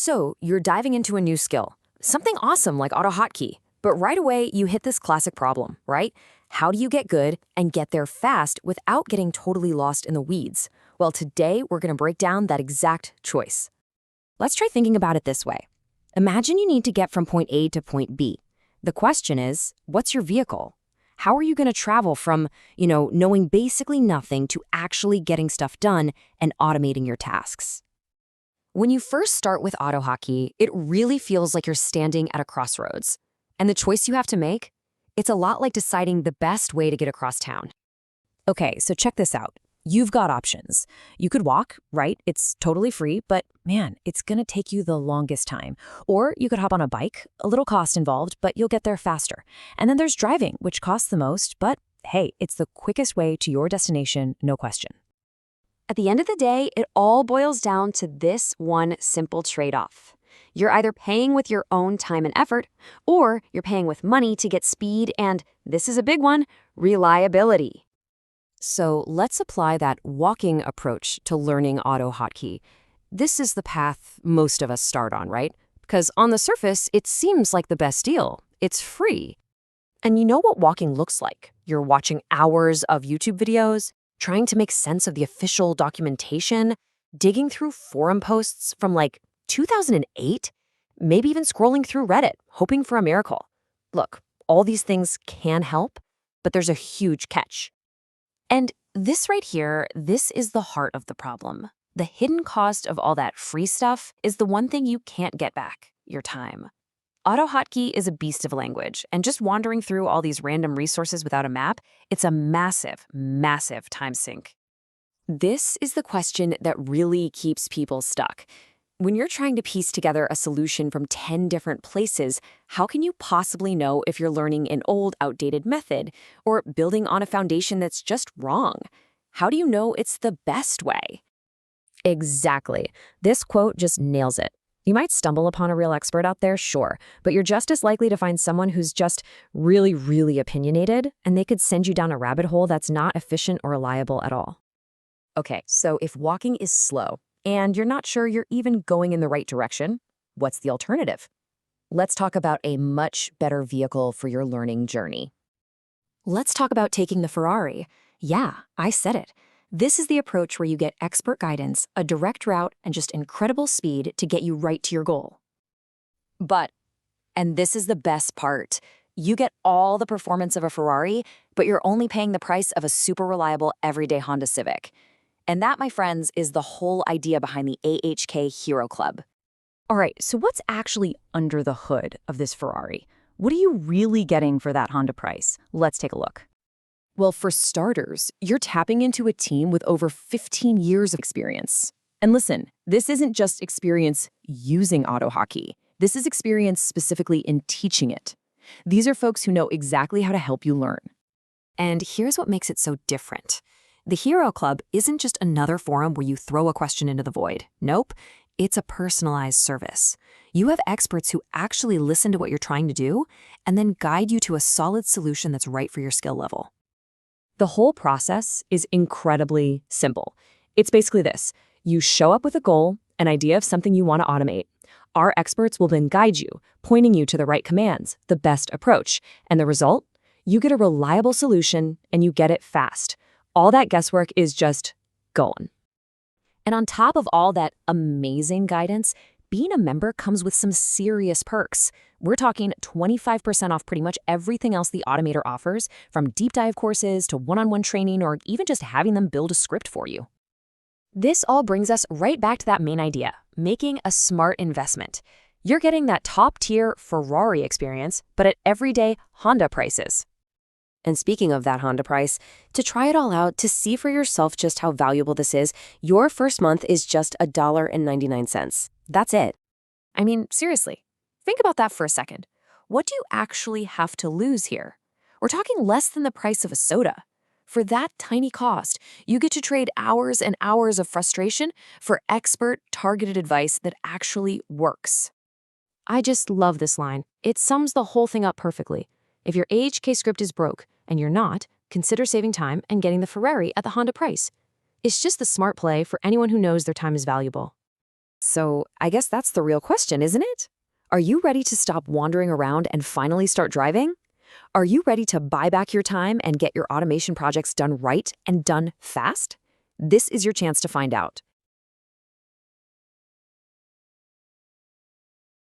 So you're diving into a new skill, something awesome like AutoHotkey. But right away, you hit this classic problem, right? How do you get good and get there fast without getting totally lost in the weeds? Well, today we're going to break down that exact choice. Let's try thinking about it this way. Imagine you need to get from point A to point B. The question is, what's your vehicle? How are you going to travel from, knowing basically nothing to actually getting stuff done and automating your tasks? When you first start with AutoHotkey, it really feels like you're standing at a crossroads. And the choice you have to make? It's a lot like deciding the best way to get across town. Okay, so check this out. You've got options. You could walk, right? It's totally free, but man, it's gonna take you the longest time. Or you could hop on a bike, a little cost involved, but you'll get there faster. And then there's driving, which costs the most, but hey, it's the quickest way to your destination, no question. At the end of the day, it all boils down to this one simple trade-off. You're either paying with your own time and effort, or you're paying with money to get speed and, this is a big one, reliability. So let's apply that walking approach to learning AutoHotkey. This is the path most of us start on, right? Because on the surface, it seems like the best deal. It's free. And you know what walking looks like. You're watching hours of YouTube videos, trying to make sense of the official documentation, digging through forum posts from like 2008, maybe even scrolling through Reddit, hoping for a miracle. Look, all these things can help, but there's a huge catch. And this right here, this is the heart of the problem. The hidden cost of all that free stuff is the one thing you can't get back, your time. AutoHotkey is a beast of a language, and just wandering through all these random resources without a map, it's a massive, massive time sink. This is the question that really keeps people stuck. When you're trying to piece together a solution from 10 different places, how can you possibly know if you're learning an old, outdated method or building on a foundation that's just wrong? How do you know it's the best way? Exactly. This quote just nails it. You might stumble upon a real expert out there, sure, but you're just as likely to find someone who's just really, really opinionated, and they could send you down a rabbit hole that's not efficient or reliable at all. Okay, so if walking is slow, and you're not sure you're even going in the right direction, what's the alternative? Let's talk about a much better vehicle for your learning journey. Let's talk about taking the Ferrari. Yeah, I said it. This is the approach where you get expert guidance, a direct route, and just incredible speed to get you right to your goal. But, and this is the best part, you get all the performance of a Ferrari, but you're only paying the price of a super reliable everyday Honda Civic. And that, my friends, is the whole idea behind the AHK Hero Club. All right, so what's actually under the hood of this Ferrari? What are you really getting for that Honda price? Let's take a look. Well, for starters, you're tapping into a team with over 15 years of experience. And listen, this isn't just experience using AutoHotkey. This is experience specifically in teaching it. These are folks who know exactly how to help you learn. And here's what makes it so different. The Hero Club isn't just another forum where you throw a question into the void. Nope, it's a personalized service. You have experts who actually listen to what you're trying to do and then guide you to a solid solution that's right for your skill level. The whole process is incredibly simple. It's basically this. You show up with a goal, an idea of something you want to automate. Our experts will then guide you, pointing you to the right commands, the best approach. And the result? You get a reliable solution and you get it fast. All that guesswork is just gone. And on top of all that amazing guidance, being a member comes with some serious perks. We're talking 25% off pretty much everything else the Automator offers, from deep dive courses to one-on-one training or even just having them build a script for you. This all brings us right back to that main idea, making a smart investment. You're getting that top-tier Ferrari experience, but at everyday Honda prices. And speaking of that Honda price, to try it all out, to see for yourself just how valuable this is, your first month is just $1.99. That's it. I mean, seriously, think about that for a second. What do you actually have to lose here? We're talking less than the price of a soda. For that tiny cost, you get to trade hours and hours of frustration for expert, targeted advice that actually works. I just love this line. It sums the whole thing up perfectly. If your AHK script is broke, and you're not, consider saving time and getting the Ferrari at the Honda price. It's just the smart play for anyone who knows their time is valuable. So I guess that's the real question, isn't it? Are you ready to stop wandering around and finally start driving? Are you ready to buy back your time and get your automation projects done right and done fast? This is your chance to find out.